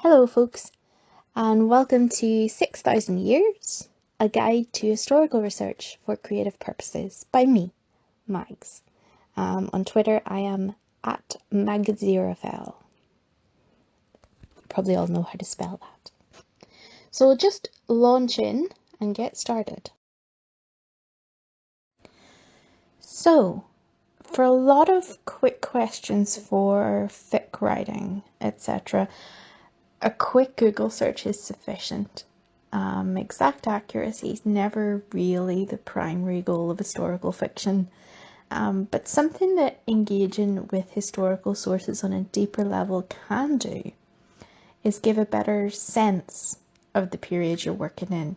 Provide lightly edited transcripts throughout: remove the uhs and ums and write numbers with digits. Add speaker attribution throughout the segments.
Speaker 1: Hello folks, and welcome to 6,000 Years, a guide to historical research for creative purposes by me, Mags. On Twitter I am at Magzirafel. Probably all know how to spell that. So we'll just launch in and get started. So, for a lot of quick questions for fic writing, etc., a quick Google search is sufficient. Exact accuracy is never really the primary goal of historical fiction, but something that engaging with historical sources on a deeper level can do is give a better sense of the period you're working in,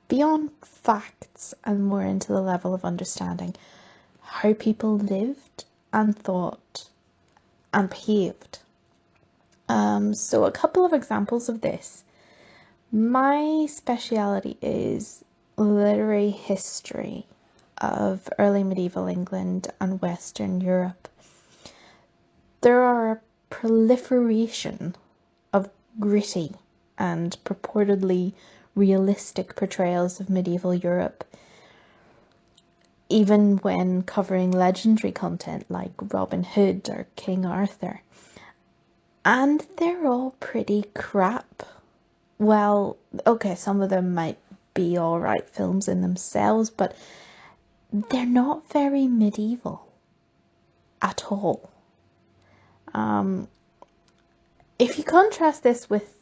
Speaker 1: beyond facts and more into the level of understanding how people lived and thought and behaved. So a couple of examples of this. My speciality is literary history of early medieval England and Western Europe. There are a proliferation of gritty and purportedly realistic portrayals of medieval Europe, even when covering legendary content like Robin Hood or King Arthur. And they're all pretty crap. Well, okay, some of them might be alright films in themselves, but they're not very medieval at all. If you contrast this with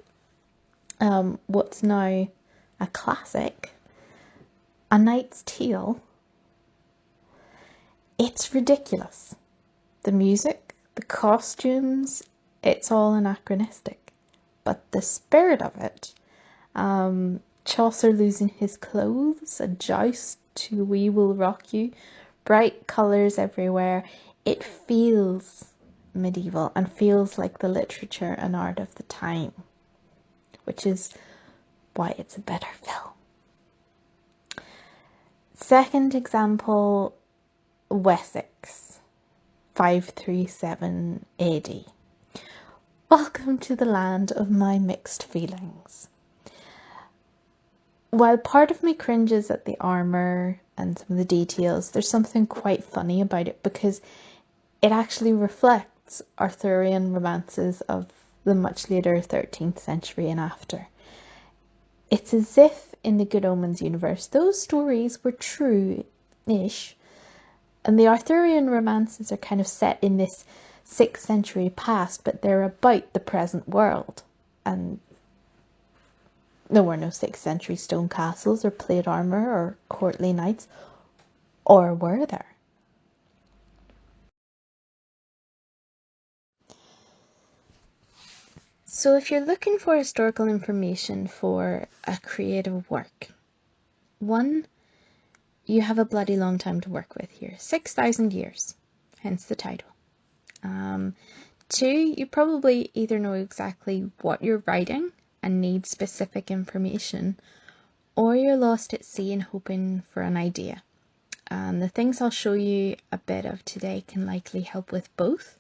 Speaker 1: what's now a classic, A Knight's Tale, it's ridiculous. The music, the costumes, it's all anachronistic, but the spirit of it, Chaucer losing his clothes, a joust to We Will Rock You, bright colours everywhere, it feels medieval and feels like the literature and art of the time, which is why it's a better film. Second example, Wessex, 537 AD. Welcome to the land of my mixed feelings. While part of me cringes at the armour and some of the details, there's something quite funny about it because it actually reflects Arthurian romances of the much later 13th century and after. It's as if in the Good Omens universe those stories were true-ish, and the Arthurian romances are kind of set in this 6th century past, but they're about the present world. And there were no 6th century stone castles or plate armour or courtly knights, or were there? So if you're looking for historical information for a creative work, one, you have a bloody long time to work with here, 6,000 years, hence the title. Two, you probably either know exactly what you're writing and need specific information, or you're lost at sea and hoping for an idea. And the things I'll show you a bit of today can likely help with both,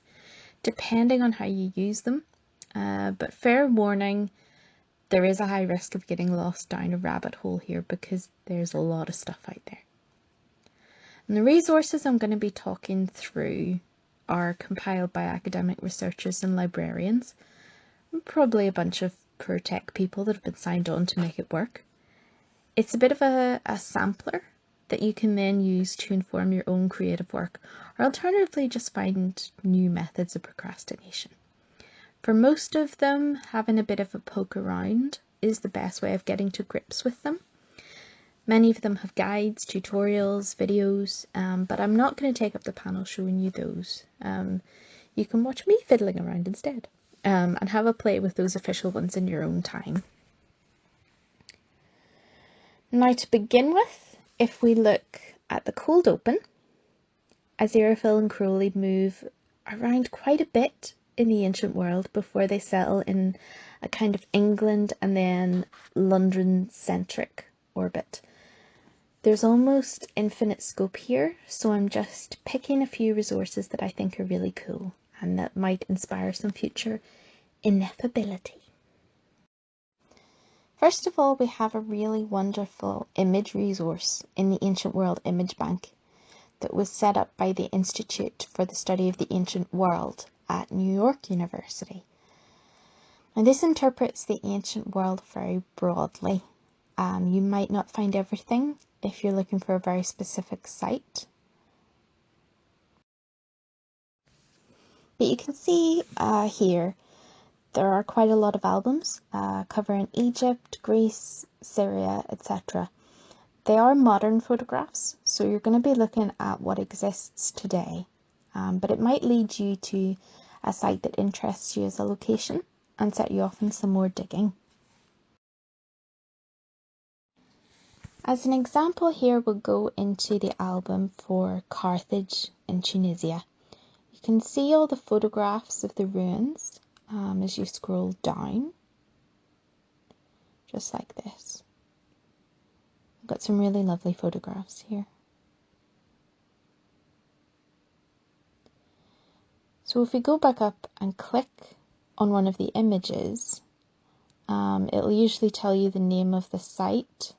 Speaker 1: depending on how you use them. But fair warning, there is a high risk of getting lost down a rabbit hole here because there's a lot of stuff out there. And the resources I'm going to be talking through are compiled by academic researchers and librarians, and probably a bunch of poor tech people that have been signed on to make it work. It's a bit of a sampler that you can then use to inform your own creative work, or alternatively just find new methods of procrastination. For most of them, having a bit of a poke around is the best way of getting to grips with them. Many of them have guides, tutorials, videos, but I'm not going to take up the panel showing you those. You can watch me fiddling around instead, and have a play with those official ones in your own time. Now to begin with, if we look at the cold open, Aziraphale and Crowley move around quite a bit in the ancient world before they settle in a kind of England and then London-centric orbit. There's almost infinite scope here, so I'm just picking a few resources that I think are really cool and that might inspire some future ineffability. First of all, we have a really wonderful image resource in the Ancient World Image Bank that was set up by the Institute for the Study of the Ancient World at New York University. And this interprets the ancient world very broadly. You might not find everything if you're looking for a very specific site. But you can see here there are quite a lot of albums covering Egypt, Greece, Syria, etc. They are modern photographs, so you're going to be looking at what exists today. But it might lead you to a site that interests you as a location and set you off in some more digging. As an example here, we'll go into the album for Carthage in Tunisia. You can see all the photographs of the ruins as you scroll down, just like this. I've got some really lovely photographs here. So if we go back up and click on one of the images, it'll usually tell you the name of the site,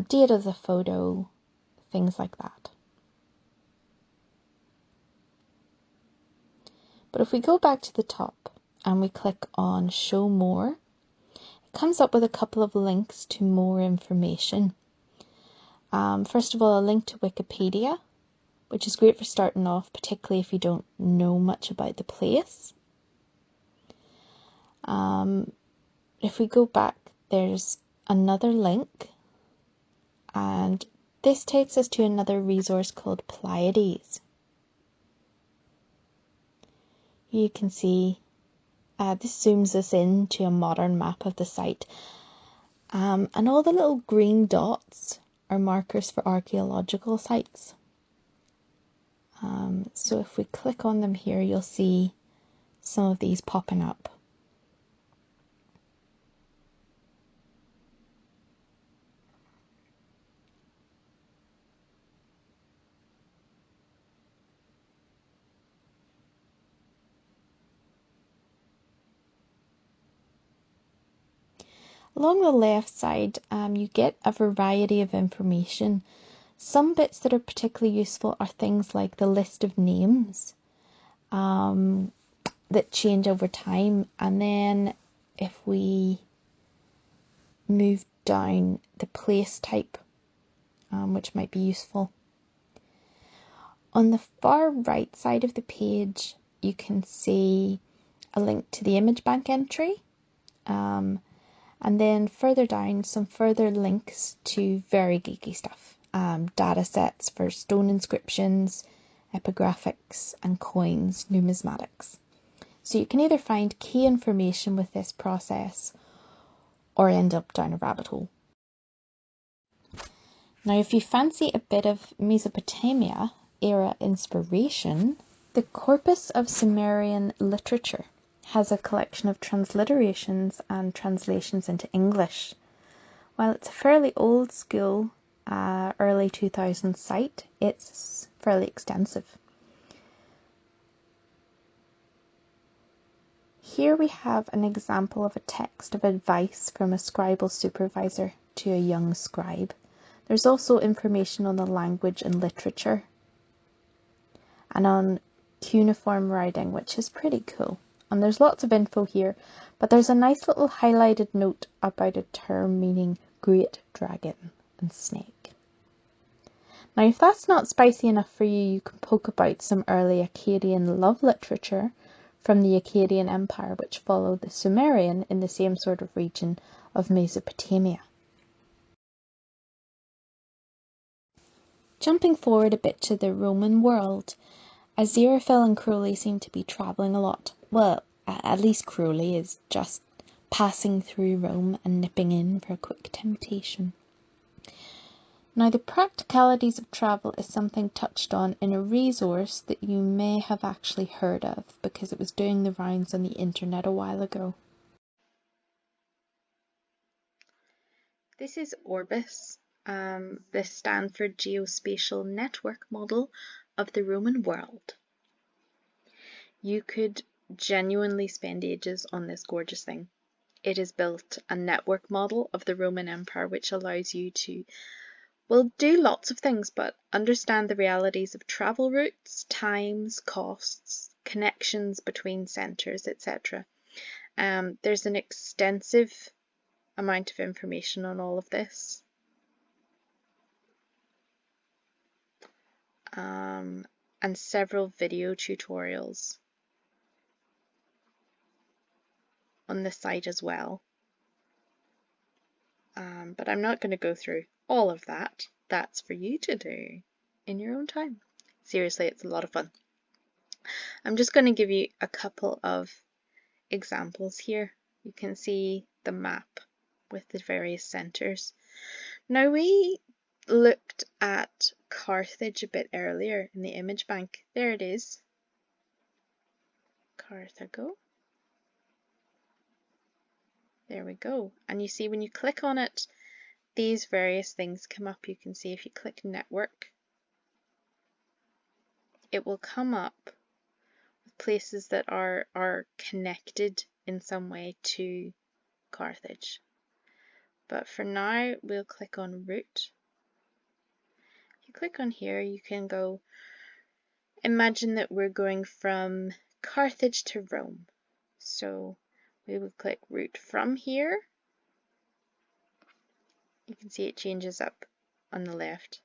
Speaker 1: date of the photo, things like that. But if we go back to the top and we click on Show More, it comes up with a couple of links to more information. First of all, a link to Wikipedia, which is great for starting off, particularly if you don't know much about the place. If we go back, there's another link, and this takes us to another resource called Pleiades. You can see this zooms us in to a modern map of the site, and all the little green dots are markers for archaeological sites. So if we click on them here, you'll see some of these popping up. Along the left side, you get a variety of information. Some bits that are particularly useful are things like the list of names that change over time. And then if we move down, the place type, which might be useful. On the far right side of the page, you can see a link to the image bank entry. And then further down, some further links to very geeky stuff. Data sets for stone inscriptions, epigraphics, and coins, numismatics. So you can either find key information with this process or end up down a rabbit hole. Now, if you fancy a bit of Mesopotamia era inspiration, the corpus of Sumerian literature has a collection of transliterations and translations into English. While it's a fairly old school, early 2000s site, it's fairly extensive. Here we have an example of a text of advice from a scribal supervisor to a young scribe. There's also information on the language and literature, and on cuneiform writing, which is pretty cool. And there's lots of info here, but there's a nice little highlighted note about a term meaning great dragon and snake. Now, if that's not spicy enough for you, you can poke about some early Akkadian love literature from the Akkadian Empire, which followed the Sumerian in the same sort of region of Mesopotamia. Jumping forward a bit to the Roman world, Aziraphale and Crowley seem to be travelling a lot. Well, at least Crowley is just passing through Rome and nipping in for a quick temptation. Now, the practicalities of travel is something touched on in a resource that you may have actually heard of because it was doing the rounds on the internet a while ago. This is Orbis, the Stanford Geospatial Network model of the Roman world. You could genuinely spend ages on this gorgeous thing. it has built a network model of the Roman Empire, which allows you to, well, do lots of things, but understand the realities of travel routes, times, costs, connections between centres, etc. There's an extensive amount of information on all of this. And several video tutorials on the site as well. But I'm not going to go through all of that. That's for you to do in your own time. Seriously, it's a lot of fun. I'm just going to give you a couple of examples here. You can see the map with the various centres. Now, we looked at Carthage a bit earlier in the image bank. There it is. Carthago. There we go. And you see when you click on it, these various things come up. You can see if you click network, it will come up with places that are connected in some way to Carthage. But for now, we'll click on route. If you click on here, you can go, imagine that we're going from Carthage to Rome. So we will click route from here. You can see it changes up on the left.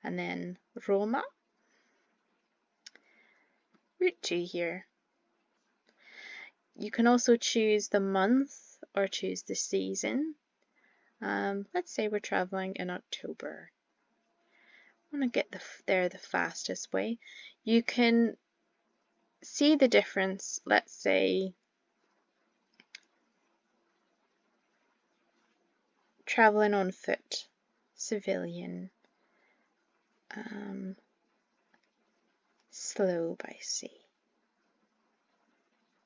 Speaker 1: And then Roma, route 2 here. You can also choose the month or choose the season. Let's say we're traveling in October. I want to get there the fastest way. You can see the difference. Let's say traveling on foot, civilian, slow by sea.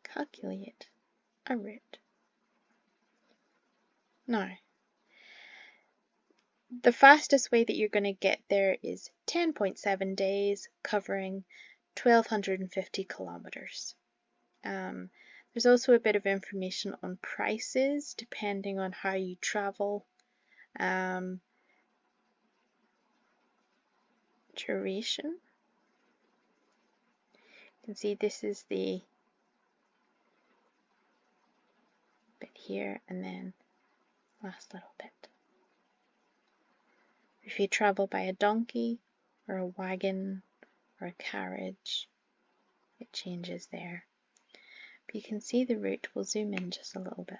Speaker 1: Calculate a route. Now, the fastest way that you're going to get there is 10.7 days, covering 1,250 kilometers. There's also a bit of information on prices depending on how you travel. Duration. You can see this is the bit here, and then last little bit. If you travel by a donkey or a wagon or a carriage, it changes there. But you can see the route. We'll zoom in just a little bit.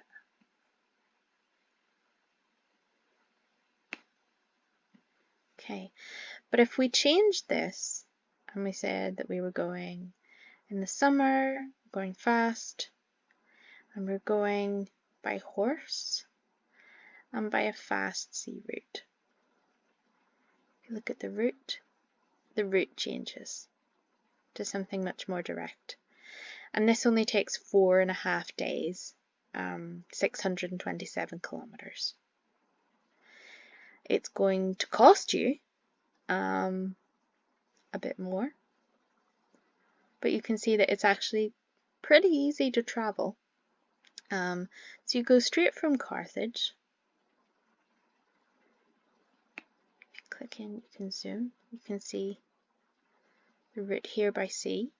Speaker 1: Okay, but if we change this and we said that we were going in the summer, going fast, and we're going by horse and by a fast sea route. If you look at the route changes to something much more direct. And this only takes 4.5 days, 627 kilometers. It's going to cost you a bit more, but you can see that it's actually pretty easy to travel. So you go straight from Carthage. If you click in, you can zoom. You can see the route here by sea.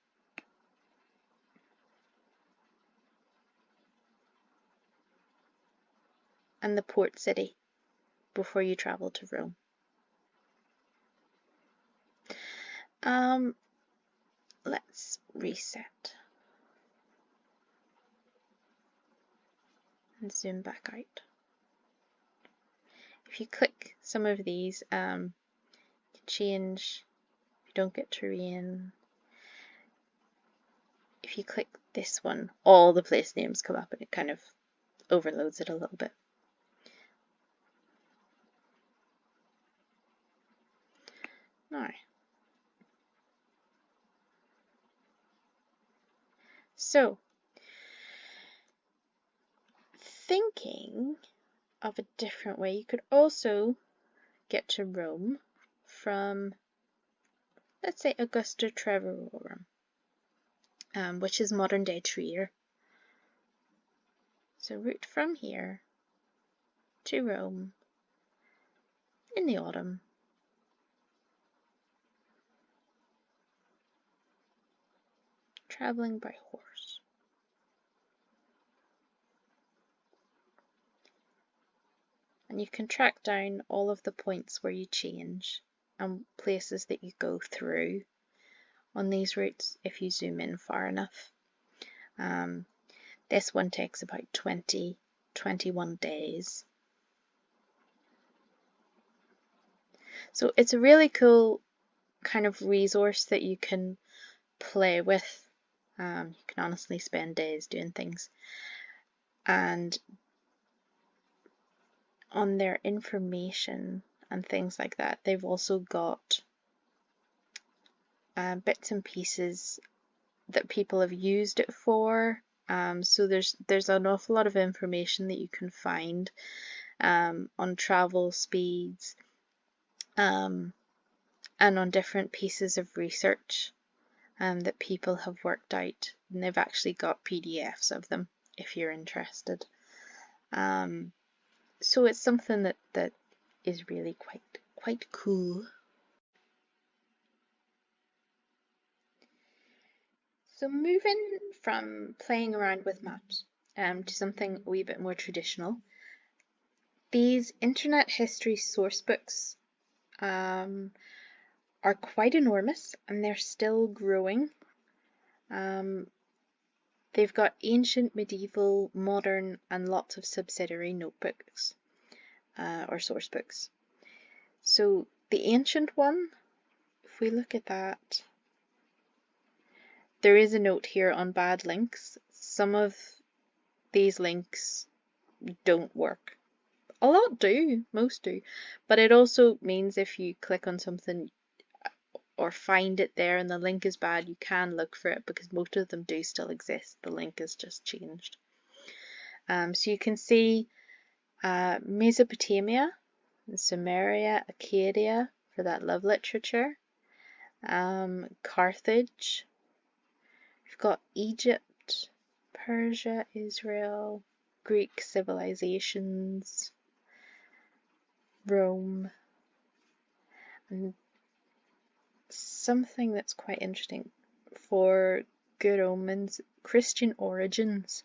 Speaker 1: And the port city before you travel to Rome. Let's reset and zoom back out. If you click some of these, you can change. If you don't get terrain, if you click this one, all the place names come up and it kind of overloads it a little bit. Now, so thinking of a different way, you could also get to Rome from, let's say, Augusta Trevirorum, which is modern day Trier. So route from here to Rome in the autumn. Traveling by horse. And you can track down all of the points where you change and places that you go through on these routes if you zoom in far enough. This one takes about 21 days. So it's a really cool kind of resource that you can play with. You can honestly spend days doing things. And on their information and things like that, they've also got bits and pieces that people have used it for. So there's an awful lot of information that you can find on travel speeds and on different pieces of research that people have worked out, and they've actually got PDFs of them if you're interested. So it's something that is really quite cool. So moving from playing around with maps to something a wee bit more traditional, these internet history sourcebooks are quite enormous and they're still growing. They've got ancient, medieval, modern, and lots of subsidiary notebooks or sourcebooks. So the ancient one, if we look at that, there is a note here on bad links. Some of these links don't work. A lot do, most do. But it also means if you click on something or find it there and the link is bad, you can look for it because most of them do still exist. The link is just changed. So you can see Mesopotamia, Sumeria, Acadia for that love literature, Carthage. We've got Egypt, Persia, Israel, Greek civilizations, Rome, and something that's quite interesting for Good Omens, Christian origins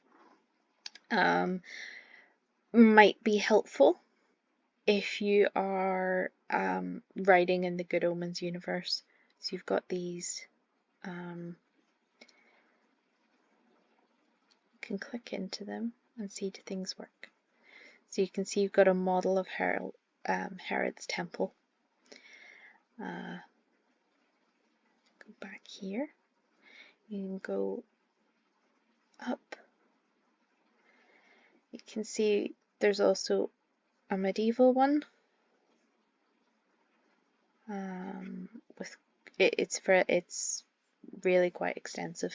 Speaker 1: might be helpful if you are writing in the Good Omens universe. So you've got these, you can click into them and see do things work. So you can see you've got a model of Herod's temple. Go back here. You can go up. You can see there's also a medieval one. It's really quite extensive.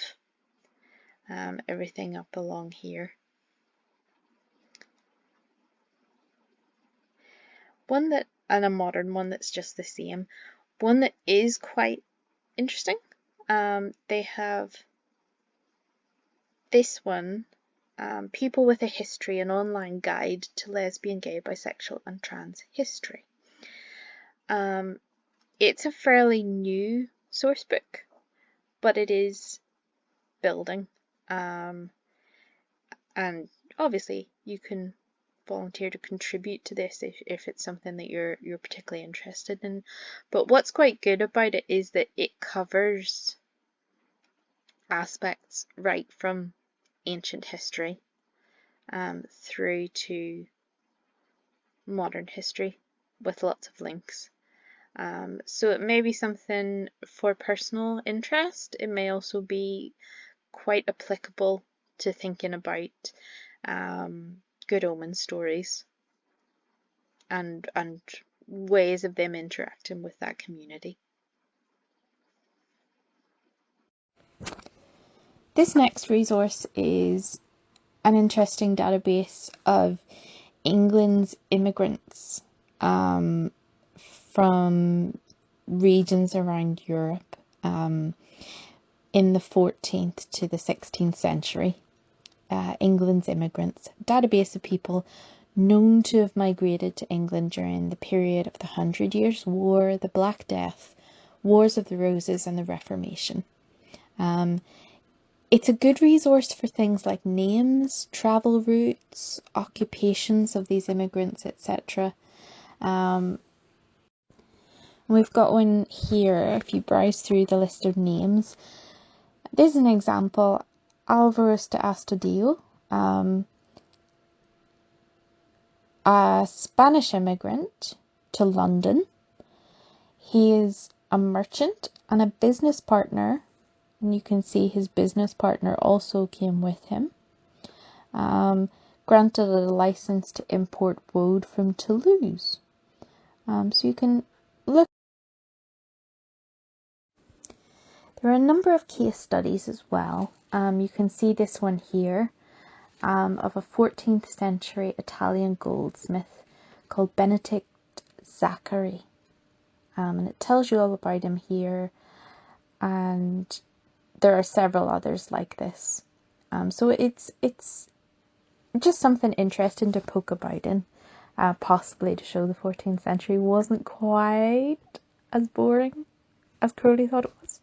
Speaker 1: Everything up along here. And a modern one that's just the same. One that is quite interesting. They have this one, People with a History, an online guide to lesbian, gay, bisexual and trans history. It's a fairly new source book, but it is building. And obviously you can volunteer to contribute to this if it's something that you're particularly interested in. But what's quite good about it is that it covers aspects right from ancient history through to modern history with lots of links. So it may be something for personal interest. It may also be quite applicable to thinking about Good Omen stories and ways of them interacting with that community. This next resource is an interesting database of England's immigrants from regions around Europe in the 14th to the 16th century. England's Immigrants, database of people known to have migrated to England during the period of the 100 Years' War, the Black Death, Wars of the Roses, and the Reformation. It's a good resource for things like names, travel routes, occupations of these immigrants, etc. We've got one here, if you browse through the list of names. There's an example, Alvarez de Astudillo, a Spanish immigrant to London. He is a merchant and a business partner, and you can see his business partner also came with him. Granted a license to import woad from Toulouse. So you can look. There are a number of case studies as well. You can see this one here of a 14th century Italian goldsmith called Benedict Zachary. And it tells you all about him here, and there are several others like this. So it's just something interesting to poke about in, possibly to show the 14th century wasn't quite as boring as Crowley thought it was.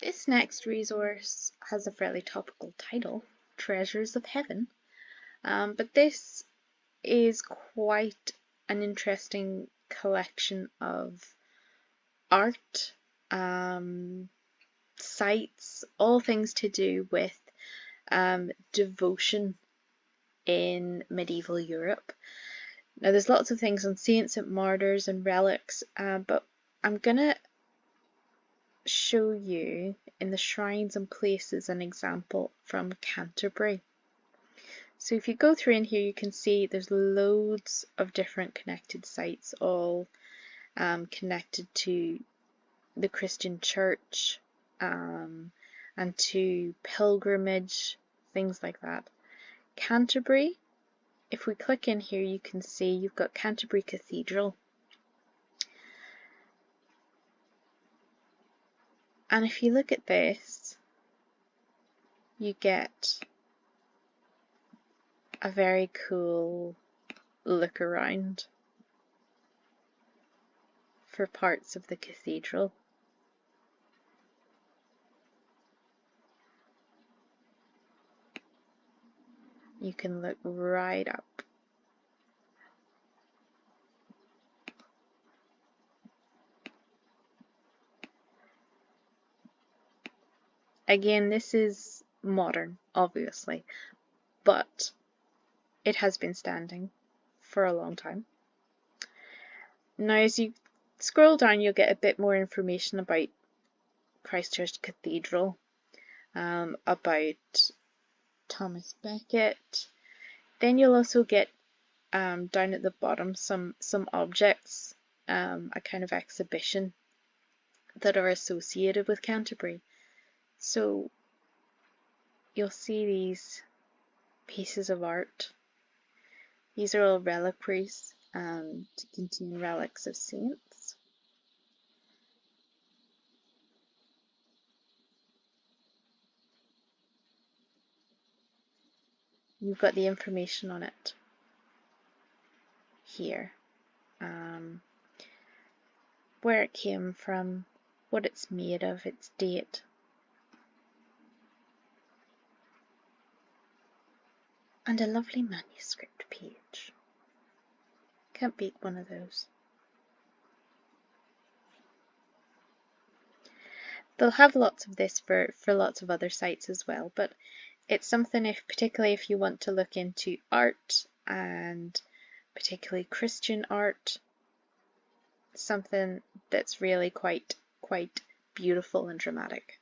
Speaker 1: This next resource has a fairly topical title, Treasures of Heaven, but this is quite an interesting collection of art, sites, all things to do with devotion in medieval Europe. Now there's lots of things on saints and martyrs and relics, but I'm gonna show you in the shrines and places an example from Canterbury. So if you go through in here, you can see there's loads of different connected sites, all connected to the Christian church and to pilgrimage, things like that. Canterbury, if we click in here, you can see you've got Canterbury Cathedral. And if you look at this, you get a very cool look around for parts of the cathedral. You can look right up. Again, this is modern, obviously, but it has been standing for a long time. Now, as you scroll down, you'll get a bit more information about Christchurch Cathedral, about Thomas Becket. Then you'll also get down at the bottom some objects, a kind of exhibition that are associated with Canterbury. So you'll see these pieces of art. These are all reliquaries to contain relics of saints. You've got the information on it here. Where it came from, what it's made of, its date. And a lovely manuscript page. Can't beat one of those. They'll have lots of this for lots of other sites as well, but it's something, particularly if you want to look into art, and particularly Christian art, something that's really quite beautiful and dramatic.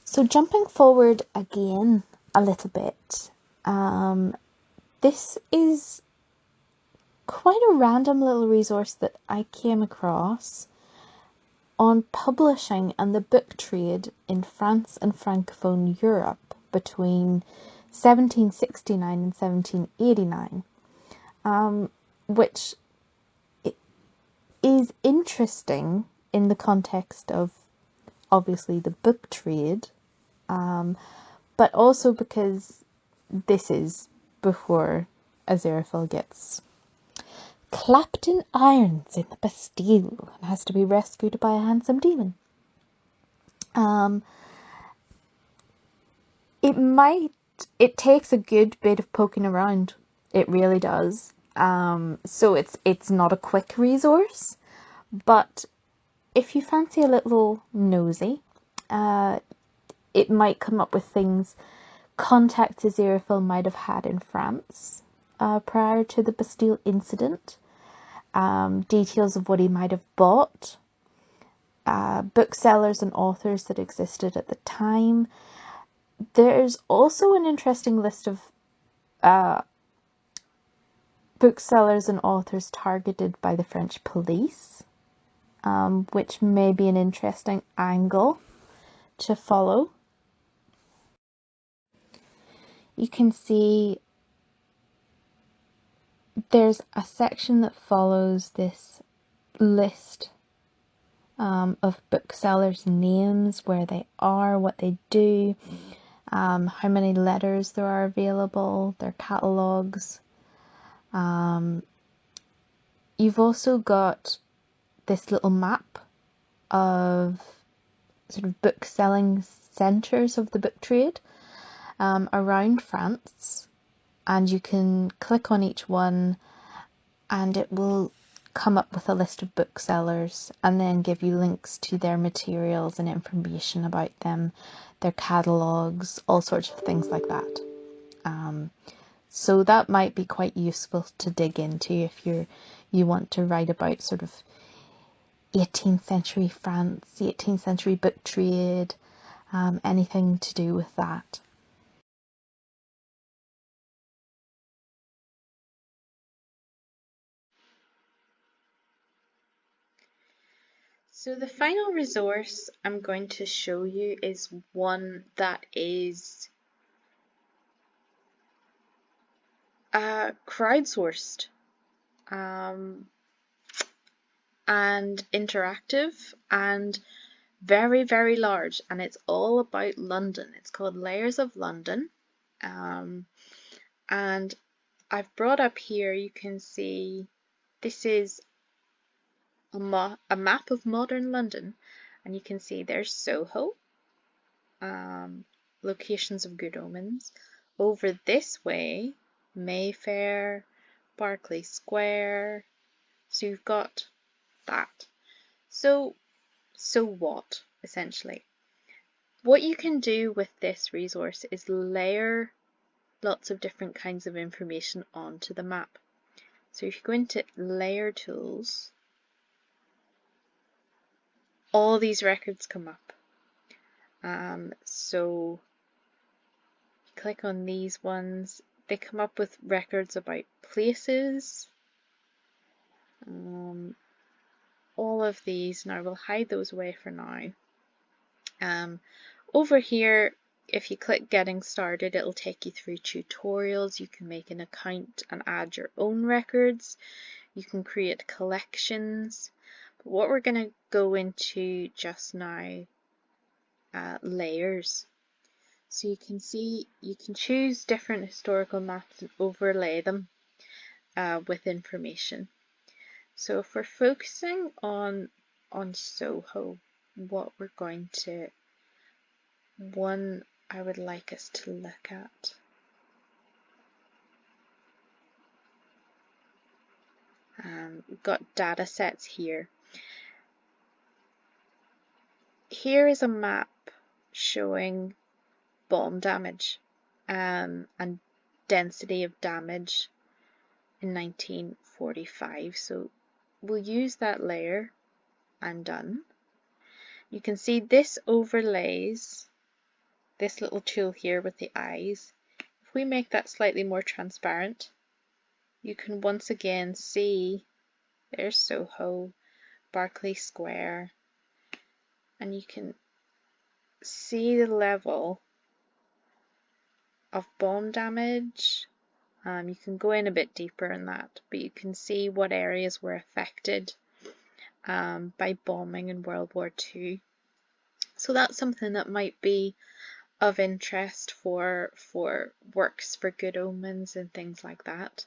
Speaker 1: So jumping forward again a little bit, this is quite a random little resource that I came across on publishing and the book trade in France and Francophone Europe between 1769 and 1789, which is interesting in the context of obviously the book trade, but also because this is before Aziraphale gets clapped in irons in the Bastille and has to be rescued by a handsome demon. It takes a good bit of poking around. It really does. So it's not a quick resource, but if you fancy a little nosy, it might come up with things contacts Aziraphale might have had in France prior to the Bastille incident, details of what he might have bought, booksellers and authors that existed at the time. There's also an interesting list of booksellers and authors targeted by the French police, which may be an interesting angle to follow. You can see there's a section that follows this list of booksellers' names, where they are, what they do, how many letters there are available, their catalogues. You've also got this little map of sort of book selling centres of the book trade around France, and you can click on each one and it will come up with a list of booksellers and then give you links to their materials and information about them, their catalogues, all sorts of things like that. So that might be quite useful to dig into if you want to write about sort of 18th century France, 18th century book trade, anything to do with that. So the final resource I'm going to show you is one that is crowdsourced and interactive and very, very large, and it's all about London. It's called Layers of London, and I've brought up here, you can see this is a map of modern London, and you can see there's Soho, locations of good omens. Over this way, Mayfair, Berkeley Square, so you've got that. So what, essentially? What you can do with this resource is layer lots of different kinds of information onto the map. So if you go into layer tools, all these records come up. So you click on these ones, they come up with records about places. All of these, now we'll hide those away for now. Over here, if you click getting started, it'll take you through tutorials. You can make an account and add your own records. You can create collections. But what we're going to go into just now, layers. So you can see, you can choose different historical maps and overlay them with information. So if we're focusing on Soho, what we're going to, one I would like us to look at. We've got data sets here. Here is a map showing bomb damage and density of damage in 1945. So we'll use that layer and done. You can see this overlays this little tool here with the eyes. If we make that slightly more transparent, you can once again see there's Soho, Berkeley Square, and you can see the level of bomb damage. You can go in a bit deeper in that, but you can see what areas were affected by bombing in World War II. So that's something that might be of interest for works for Good Omens and things like that.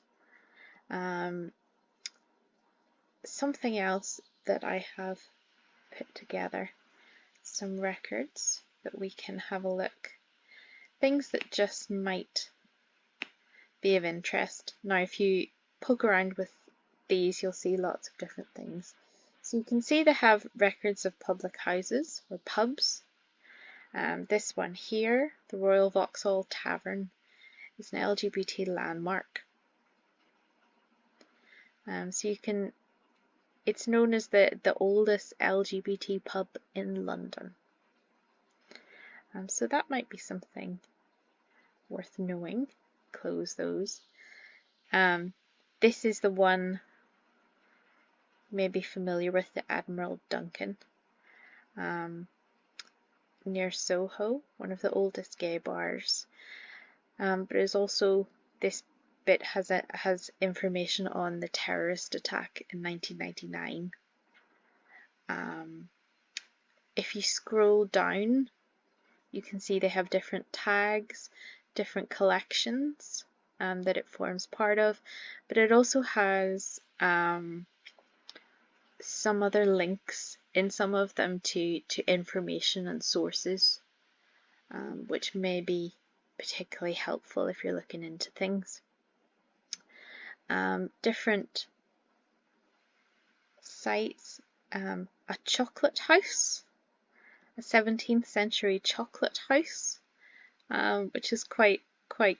Speaker 1: Something else that I have put together, some records that we can have a look, things that just might be of interest. Now if you poke around with these, you'll see lots of different things. So you can see they have records of public houses or pubs. This one here, the Royal Vauxhall Tavern, is an LGBT landmark. So you can, it's known as the oldest LGBT pub in London. So that might be something worth knowing. Close those. This is the one, maybe familiar with, the Admiral Duncan, near Soho, one of the oldest gay bars. But it's also, this bit has information on the terrorist attack in 1999. If you scroll down, you can see they have different tags, different collections that it forms part of, but it also has some other links in some of them to information and sources, which may be particularly helpful if you're looking into things. Different sites, a chocolate house, a 17th century chocolate house, which is quite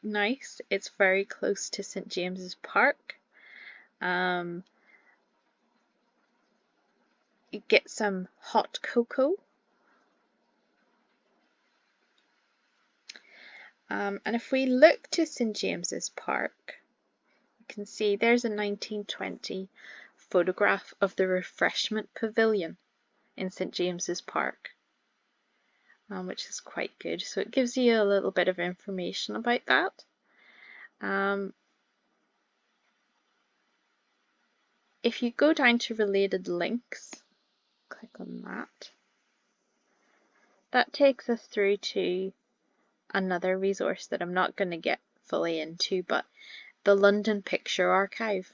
Speaker 1: nice. It's very close to St James's Park. You get some hot cocoa. And if we look to St James's Park, you can see there's a 1920 photograph of the refreshment pavilion in St James's Park, which is quite good. So it gives you a little bit of information about that. If you go down to related links, click on that. That takes us through to another resource that I'm not going to get fully into, but the London Picture Archive.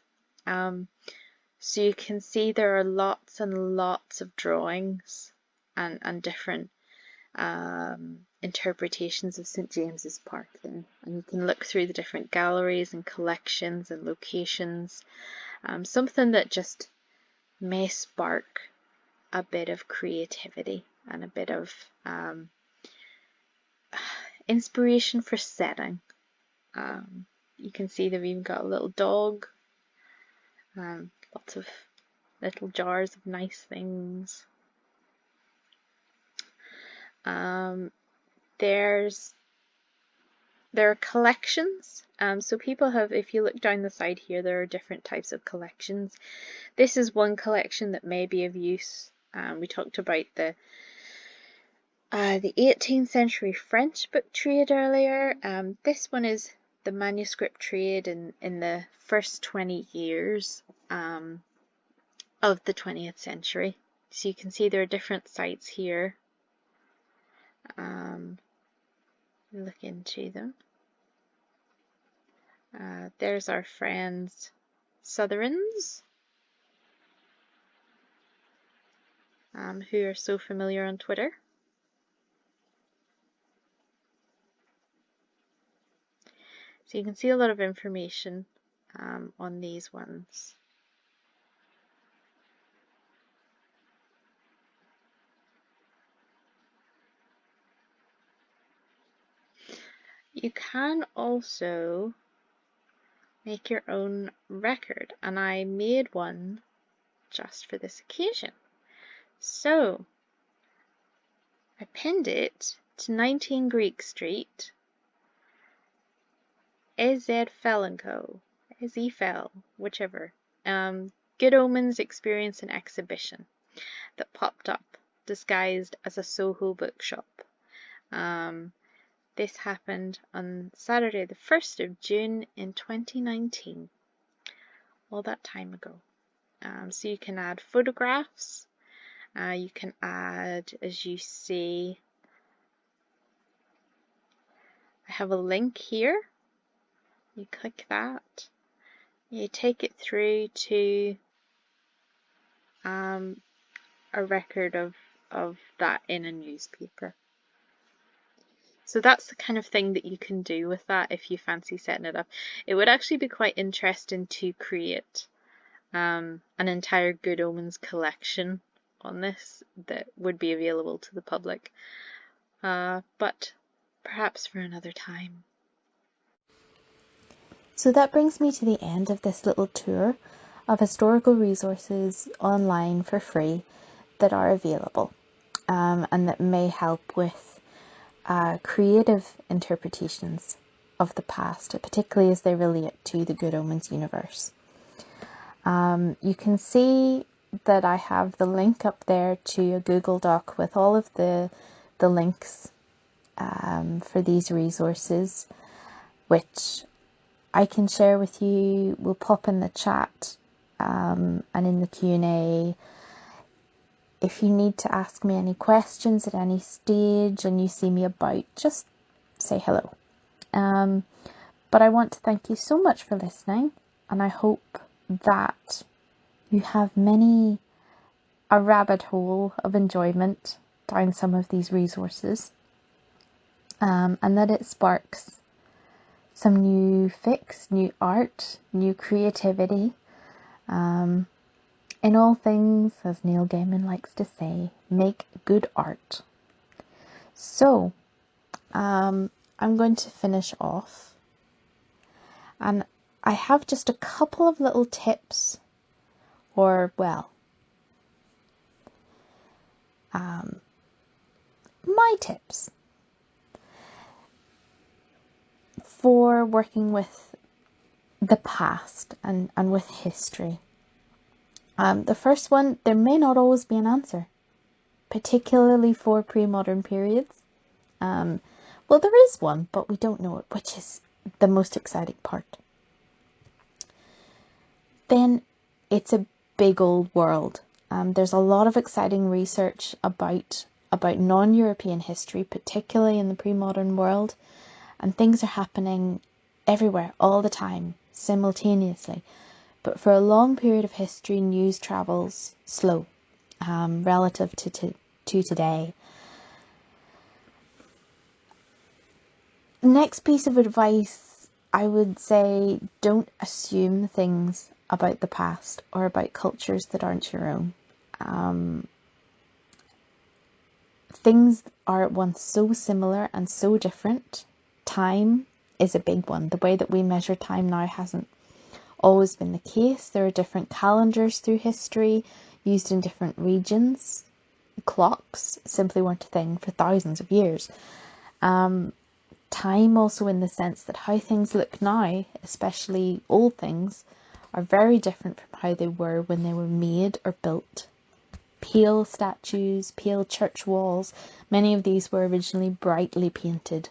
Speaker 1: So you can see there are lots and lots of drawings and different interpretations of St James's Park there. And you can look through the different galleries and collections and locations. Something that just may spark a bit of creativity and a bit of inspiration for setting. You can see they've even got a little dog, lots of little jars of nice things. There are collections. So people have, if you look down the side here, there are different types of collections. This is one collection that may be of use. We talked about the 18th century French book trade earlier. This one is the manuscript trade in the first 20 years of the 20th century. So you can see there are different sites here. Look into them. There's our friends Southerns, who are so familiar on Twitter. So you can see a lot of information on these ones. You can also make your own record, and I made one just for this occasion. So I pinned it to 19 Greek Street, EZ Co, EZ whichever. Good Omens Experience and Exhibition that popped up disguised as a Soho bookshop. This happened on Saturday the 1st of June in 2019, all that time ago. So you can add photographs, you can add, as you see, I have a link here. You click that, you take it through to a record of that in a newspaper. So that's the kind of thing that you can do with that if you fancy setting it up. It would actually be quite interesting to create an entire Good Omens collection on this that would be available to the public, but perhaps for another time. So that brings me to the end of this little tour of historical resources online for free that are available, and that may help with creative interpretations of the past, particularly as they relate to the Good Omens universe. You can see that I have the link up there to a Google Doc with all of the links for these resources, which I can share with you. We'll pop in the chat and in the Q&A. If you need to ask me any questions at any stage and you see me about, just say hello. But I want to thank you so much for listening, and I hope that you have a rabbit hole of enjoyment down some of these resources, and that it sparks some new fics, new art, new creativity, in all things, as Neil Gaiman likes to say, make good art. So, I'm going to finish off, and I have just a couple of little tips, or, well, my tips for working with the past and with history. The first one, there may not always be an answer, particularly for pre-modern periods. Well, there is one, but we don't know it, which is the most exciting part. Then it's a big old world. There's a lot of exciting research about non-European history, particularly in the pre-modern world, and things are happening everywhere, all the time, simultaneously. But for a long period of history, news travels slow, relative to today. Next piece of advice, I would say, don't assume things about the past or about cultures that aren't your own. Things are at once so similar and so different. Time is a big one. The way that we measure time now hasn't always been the case. There are different calendars through history used in different regions. Clocks simply weren't a thing for thousands of years. Time also in the sense that how things look now, especially old things, are very different from how they were when they were made or built. Pale statues, pale church walls, many of these were originally brightly painted.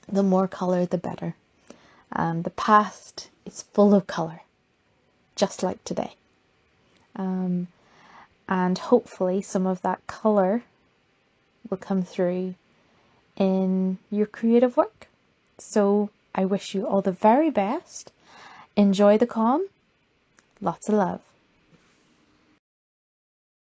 Speaker 1: The more colour, the better. The past is full of colour, just like today. And hopefully some of that colour will come through in your creative work. So I wish you all the very best. Enjoy the con. Lots of love.